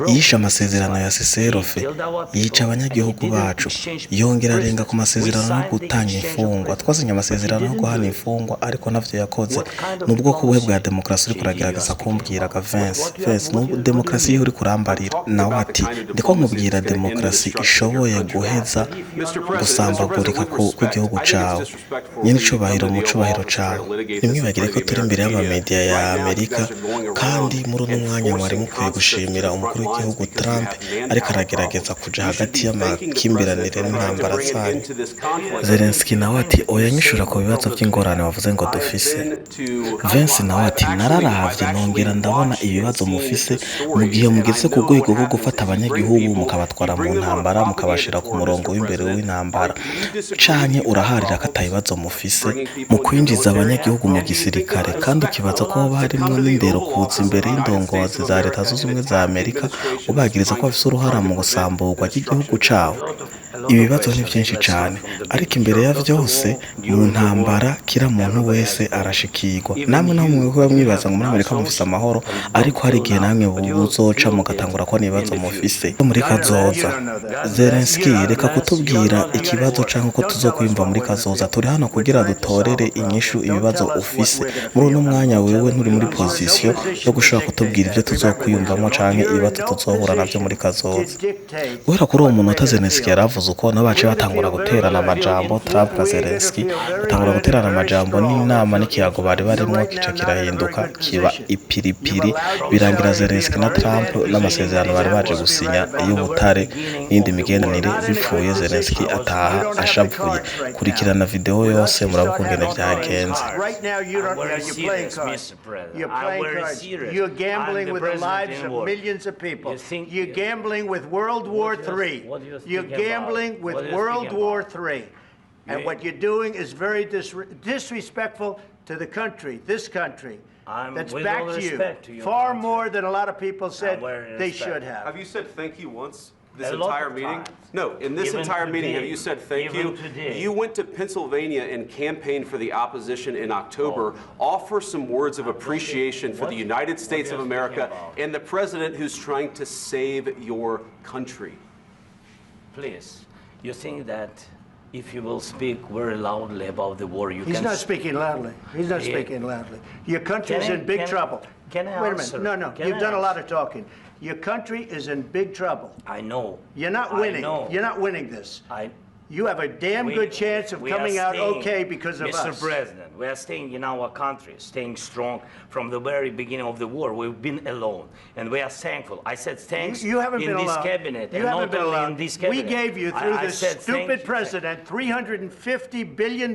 yishe amasezerano ya seserofe, yica abanyagihugu bacu, yongera arenga ku masezerano yo gutanga imfungwa. Twasinye amasezerano yo guhana imfungwa, ariko navyo yakoze. Nubwo kubuhe bwa demokarasi uri kuragerageza kumbwiraga Vince, nubwo demokarasi uri kurambarira. Nawe ati ndiko nkubwira demokarasi ishoboye guheza gusambagurika kw'igihugu cawe. Nyine icubahiro mu cubahiro cawe. Nimwibagire ko turi imbere y'amamedia ya Amerika, kandi muri uno mwanya mwari mukwiye gushimira umukuru w'igihugu Trump ariko aragerageza kuja hagati y'amakimbirane n'intambara zanyu. Zelensky nawe ati oya nyishura ku bibazo by'ingorane wavuze ngo dufise. Vince nawe ati nararavye nongera ndabona ibibazo mufise mu gihe mugeze ku rwego rwo gufata abanyagihugu mukabatwara mu ntambara mukabashira ku murongo w'imbere w'intambara, canke uraharira ko atabibazo mufise mu kwinjiza abanyagihugu mu gisirikare, kandi ukibaza ko hoba harimwo n'indero kuza imbere y'indongozi za leta zunze ubumwe za Amerika ubagiriza ko bafise uruhara mu gusamburwa ry'igihugu cawe. Ibibazo ni byinshi cyane, ariko imbere ya byose mu ntambara kira muntu wese arashikirwa. Namwe no mu bihugu mwibaza ngo muri Amerika mufise amahoro, ariko hari igihe namwe buzoca mugatangura ko nibazo mufise muri kazoza. Zelensky reka kutubwira ikibazo canke ko tuzokwimva muri kazoza. Turi hano kugira dutorere inyishu ibibazo ufise. Muri uno mwanya wewe nturi muri position yo gushaka kutubwira ibyo tuzokwiyumvamo canke ibibazo tuzohura navyo muri kazoza. Guhera kuri uwo munota Zelensky yaravuze uko nabace batangura guterana amajambo. Trump na Zelensky batangura guterana amajambo n'inama n'ikiyago bari barimo kica kirahinduka kiba ipiripiri, birangira Zelensky na Trump n'amasezerano bari baje gusinya y'ubutare n'indi migenderanire bipfuye. Zelensky ataha ashavuye. Kurikirana video yose murabo kungene byagenze. You're gambling with the lives of millions of people. You're gambling with World War III. You're gambling with World War III. And what you're doing is very disrespectful to the country, this country. That's back to you. Far more than a lot of people said they should have. Have you said thank you once? This entire meeting? No, in this entire meeting, have you said thank you? You went to Pennsylvania and campaigned for the opposition in October. Offer some words of appreciation for the United States of America and the president who's trying to save your country. Please, you think that if you will speak very loudly about the war, you can... He's not speaking loudly. He's not speaking loudly. Your country is in big trouble. Can I Wait a minute. No. You've done a lot of talking. Your country is in big trouble. I know. You're not winning. You're not winning this. You have a damn good chance of coming out okay because of us. Mr. President, we are staying in our country, staying strong from the very beginning of the war. We've been alone, and we are thankful. I said thanks you haven't in been this alone. cabinet, you haven't been alone. In this cabinet. We gave you, through this stupid president, $350 billion.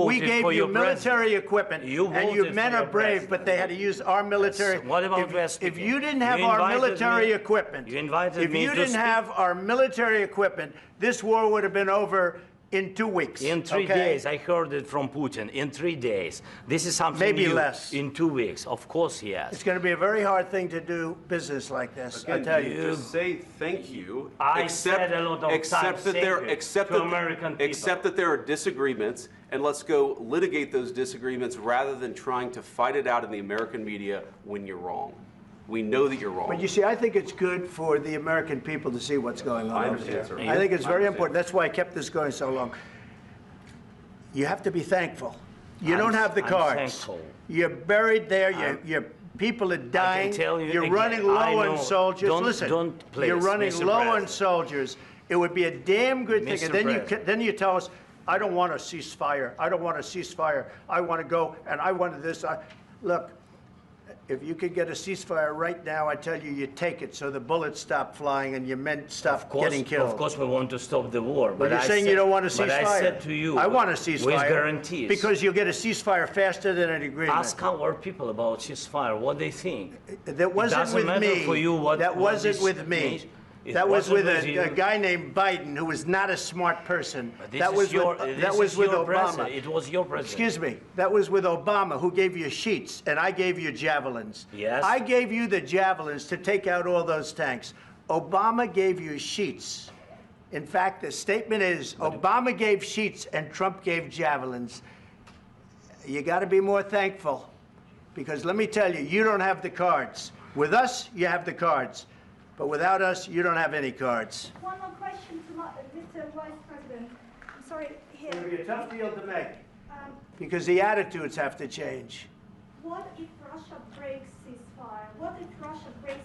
We gave you military equipment, and your men are brave, but they had to use our military. Yes. What about if you didn't have our military equipment, if you didn't have our military equipment, this war would have been over in 2 weeks. In 3 days, I heard it from Putin. In 3 days, this is something maybe new. Less. In 2 weeks, of course, yes. It's going to be a very hard thing to do business like this. Again, I tell you. Just say thank you. I said a lot of except times that there are disagreements, and let's go litigate those disagreements rather than trying to fight it out in the American media when you're wrong. We know that you're wrong. But you see, I think it's good for the American people to see what's going on. I understand, sir. I think it's very important. That's why I kept this going so long. You have to be thankful. You don't have the cards. Thankful. You're buried there. Your people are dying. I can tell you you're again, running low on soldiers. Listen, please, you're running Mr. low President. on soldiers. It would be a damn good thing. Mr. And then you tell us, I don't want a ceasefire. I don't want a ceasefire. I want to go, and I want this. Look. If you could get a ceasefire right now, I tell you, you take it so the bullets stop flying and your men stop getting killed. Of course, we want to stop the war. But you're saying you don't want a ceasefire. But I said to you, I want a ceasefire. With guarantees. Because you'll get a ceasefire faster than an agreement. Ask our people about ceasefire, what they think. That wasn't with me. For you what, that wasn't with me. Means. That was with a guy named Biden, who was not a smart person. That was with Obama. It was your president. Excuse me. That was with Obama, who gave you sheets, and I gave you javelins. Yes. I gave you the javelins to take out all those tanks. Obama gave you sheets. In fact, the statement is Obama gave sheets and Trump gave javelins. You got to be more thankful, because let me tell you, you don't have the cards. With us, you have the cards. But without us, you don't have any cards. One more question to Mr. Vice President. I'm sorry, here. It'll be a tough deal to make. Because the attitudes have to change. What if Russia breaks ceasefire? What if Russia breaks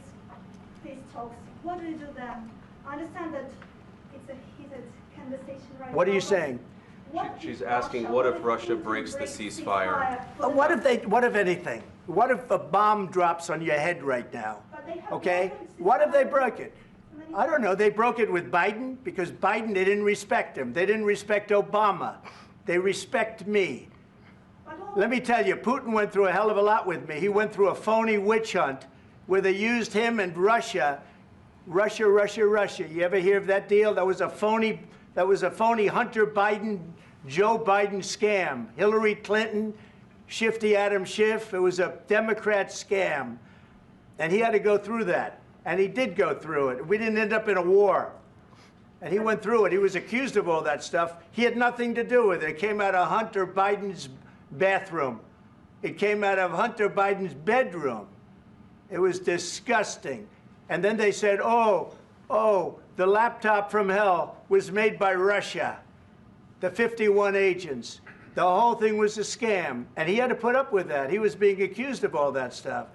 peace talks? What do you do then? I understand that it's a heated conversation right now. What are you saying? She's asking, what if Russia breaks the ceasefire? What if anything? What if a bomb drops on your head right now? Okay? What if they broke it? I don't know. They broke it with Biden because Biden, they didn't respect him. They didn't respect Obama. They respect me. Let me tell you, Putin went through a hell of a lot with me. He went through a phony witch hunt where they used him and Russia. Russia. You ever hear of that deal? That was a phony Hunter Biden, Joe Biden scam. Hillary Clinton, Shifty Adam Schiff. It was a Democrat scam. And he had to go through that. And he did go through it. We didn't end up in a war. And he went through it. He was accused of all that stuff. He had nothing to do with it. It came out of Hunter Biden's bathroom. It came out of Hunter Biden's bedroom. It was disgusting. And then they said, oh, the laptop from hell was made by Russia, the 51 agents. The whole thing was a scam. And he had to put up with that. He was being accused of all that stuff.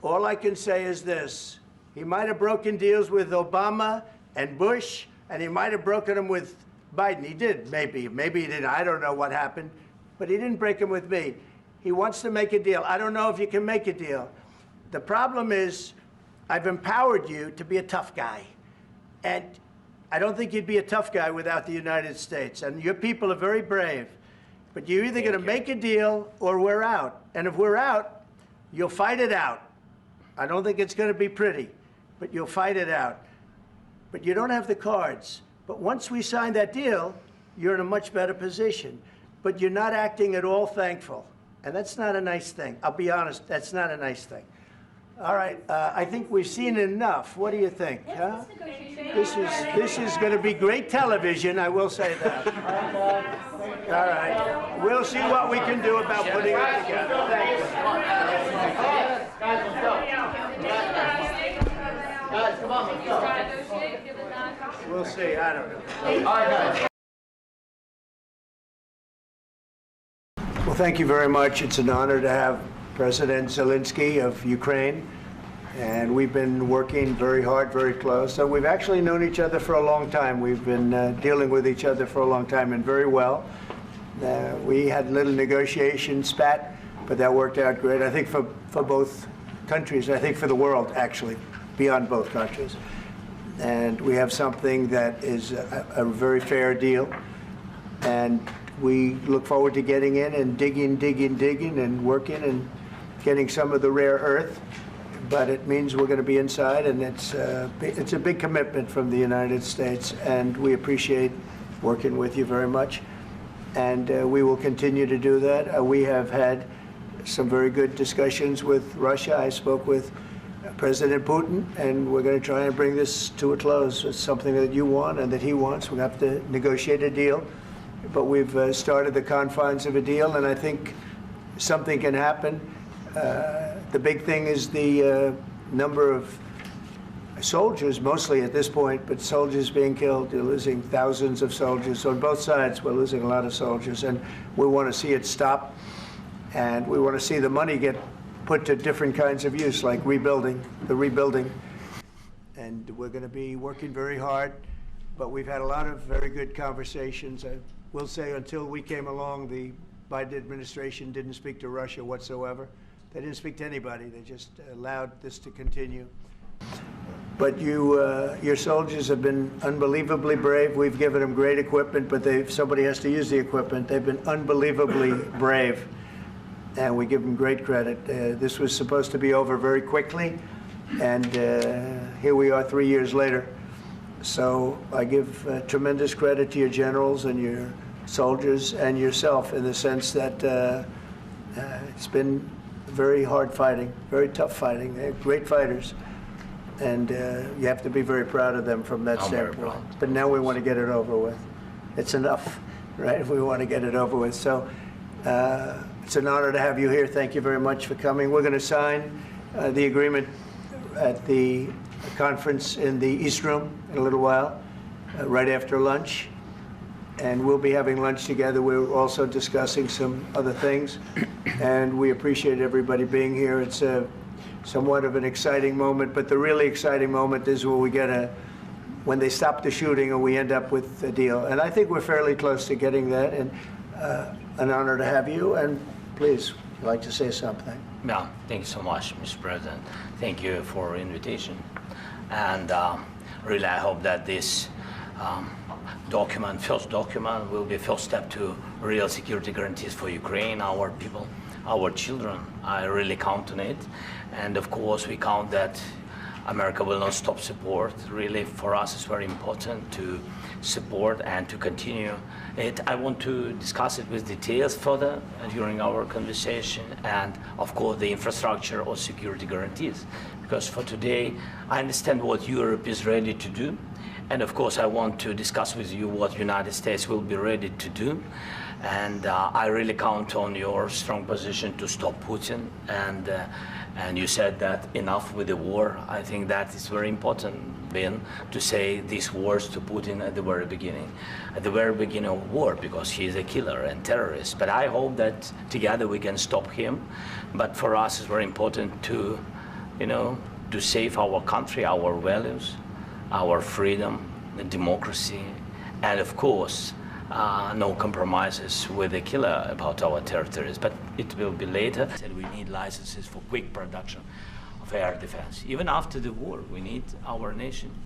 All I can say is this. He might have broken deals with Obama and Bush, and he might have broken them with Biden. He did, maybe. Maybe he didn't. I don't know what happened. But he didn't break them with me. He wants to make a deal. I don't know if you can make a deal. The problem is I've empowered you to be a tough guy. And I don't think you'd be a tough guy without the United States. And your people are very brave. But you're either going to make a deal or we're out. And if we're out, you'll fight it out. I don't think it's going to be pretty, but you'll fight it out. But you don't have the cards. But once we sign that deal, you're in a much better position. But you're not acting at all thankful. And that's not a nice thing. I'll be honest, that's not a nice thing. All right, I think we've seen enough. What do you think? Huh? This is going to be great television, I will say that. All right. We'll see what we can do about putting it together. Thank you. Guys, let's go. Guys, come on, let's go. We'll see. I don't know. All right, guys. Well, thank you very much. It's an honor to have President Zelensky of Ukraine. And we've been working very hard, very close. So we've actually known each other for a long time. We've been dealing with each other for a long time and very well. We had a little negotiation spat, but that worked out great. I think for both countries, I think for the world, actually, beyond both countries. And we have something that is a very fair deal. And we look forward to getting in and digging and working and getting some of the rare earth. But it means we're going to be inside, and it's a big commitment from the United States, and we appreciate working with you very much. And we will continue to do that. We have had some very good discussions with Russia. I spoke with President Putin, and we're going to try and bring this to a close. It's something that you want and that he wants. We have to negotiate a deal, but we've started the confines of a deal, and I think something can happen. The big thing is the number of soldiers, mostly at this point, but soldiers being killed. You're losing thousands of soldiers. So on both sides, we're losing a lot of soldiers, and we want to see it stop. And we want to see the money get put to different kinds of use, like rebuilding. And we're going to be working very hard, but we've had a lot of very good conversations. I will say until we came along, the Biden administration didn't speak to Russia whatsoever. They didn't speak to anybody. They just allowed this to continue. But your soldiers have been unbelievably brave. We've given them great equipment, but somebody has to use the equipment. They've been unbelievably brave, and we give them great credit. This was supposed to be over very quickly, and here we are 3 years later. So I give tremendous credit to your generals and your soldiers and yourself in the sense that it's been very hard fighting, very tough fighting. They're great fighters, and you have to be very proud of them from that standpoint. But now we want to get it over with. It's enough, right? We want to get it over with. So it's an honor to have you here. Thank you very much for coming. We're going to sign the agreement at the conference in the East Room in a little while, right after lunch. And we'll be having lunch together. We're also discussing some other things. And we appreciate everybody being here. It's a somewhat of an exciting moment, but the really exciting moment is when we get when they stop the shooting and we end up with a deal. And I think we're fairly close to getting that, and an honor to have you. And please, would you like to say something? Yeah, thank you so much, Mr. President. Thank you for invitation. And really, I hope that this first document will be a first step to real security guarantees for Ukraine, our people, our children. I really count on it. And of course, we count that America will not stop support. Really, for us, it's very important to support and to continue it. I want to discuss it with details further during our conversation, and of course, the infrastructure or security guarantees. Because for today, I understand what Europe is ready to do. And of course, I want to discuss with you what the United States will be ready to do. And I really count on your strong position to stop Putin. And you said that enough with the war. I think that is very important, Ben, to say these words to Putin at the very beginning of war, because he is a killer and terrorist. But I hope that together we can stop him. But for us, it's very important to, to save our country, our values, our freedom, democracy, and of course, no compromises with the killer about our territories. But it will be later. And we need licenses for quick production of air defense. Even after the war, we need our nation